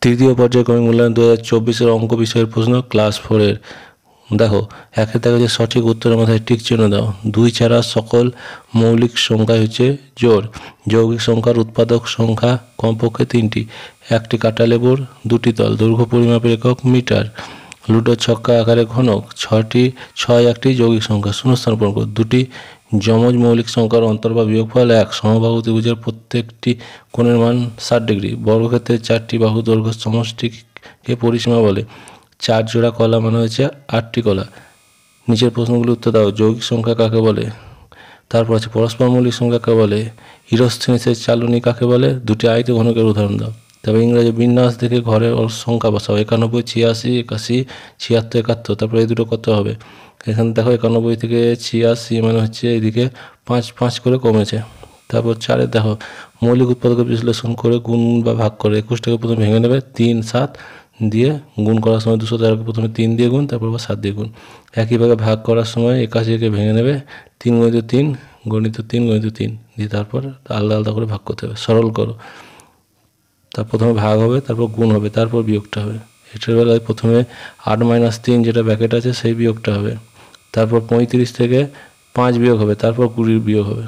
তৃতীয় পর্যায়ক্রমিক মূল্যায়ন 2024-এর অঙ্ক বিষয়ের প্রশ্ন ক্লাস 4-এর। দেখো, একে দেখা যে সঠিক উত্তরের মাথায় টিক চিহ্ন দাও। 2 ছাড়া সকল মৌলিক সংখ্যা হচ্ছে জোড়। যৌগিক সংখ্যার উৎপাদক সংখ্যা কমপক্ষে 3টি। 1টি কাঁটা লেবুর 2টি তল। দৈর্ঘ্য পরিমাপের একক মিটার। লুডোর ছক্কা আকারে ঘনক। 6 একটি যৌগিক সংখ্যা। শূন্যস্থান পূরণ করো। 2টি যমজ মৌলিক সংখ্যার অন্তর বা বিয়োগফল 1। সমবাহু ত্রিভুজের প্রত্যেকটি কোণের মান 60 ডিগ্রি। বর্গক্ষেত্রের 4টি বাহু দৈর্ঘ্য সমষ্টিকে পরিসীমা বলে। 4 জোড়া কলা মানে হচ্ছে 8টি কলা। নিচের প্রশ্নগুলি উত্তর দাও। যৌগিক সংখ্যা কাকে বলে? তারপর আছে পরস্পর মৌলিক সংখ্যা কাকে বলে? ইরোস্থিনিসের চালনী কাকে বলে? 2টি আয়ত ঘনকের উদাহরণ দাও। তবে ইংরাজি বিন্যাস দেখে ঘরের সংখ্যা বসাও। 91, 86, 81, 76, 71। তারপরে এই দুটো কত হবে? এখানে দেখো 91 থেকে 86 মানে হচ্ছে এদিকে 5 করে কমেছে। তারপর 4 দেখো মৌলিক উৎপাদকের বিশ্লেষণ করে গুণ বা ভাগ করে। 21টাকে প্রথমে ভেঙে নেবে 3, 7 দিয়ে গুণ করার সময় 213কে প্রথমে 3 দিয়ে গুণ, তারপর 7 দিয়ে গুণ। একইভাবে ভাগ করার সময় 81কে ভেঙে নেবে 3 × 3 গণিত 3 × 3 দিয়ে তারপর আলাদা আলাদা করে ভাগ করতে হবে। সরল করো। তার প্রথমে ভাগ হবে, তারপর গুণ হবে, তারপর বিয়োগটা হবে। এটার বেলায় প্রথমে 8 - 3 যেটা ব্র্যাকেট আছে সেই বিয়োগটা হবে। তারপর 35 থেকে 5 বিয়োগ হবে, তারপর 20 বিয়োগ হবে।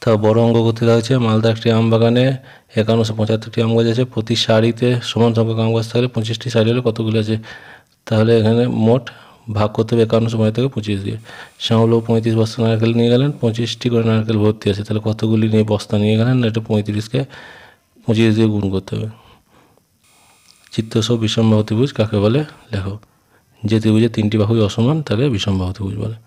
তাও বড় অঙ্ক করতে দেওয়া হয়েছে। মালদা একটি আম বাগানে 5175টি আম গাছ আছে। প্রতি সারিতে সমান সংখ্যক আম গাছ থাকলে 25টি সারি হলে কতগুলি আছে? তাহলে এখানে মোট ভাগ করতে হবে 51 থেকে 25 দিয়ে। শ্যামলবাবু 35 বস্তা নারকেল নিয়ে গেলেন। 25টি করে নারকেল ভর্তি আছে। তাহলে কতগুলি নিয়ে বস্তা নিয়ে গেলেন? এটা 35কে 25 দিয়ে গুণ করতে হবে। চিত্রসহ বিষমবাহু ত্রিভুজ কাকে বলে লেখো। যে ত্রিভুজের 3টি বাহুই অসমান তাকে বিষমবাহু ত্রিভুজ বলে।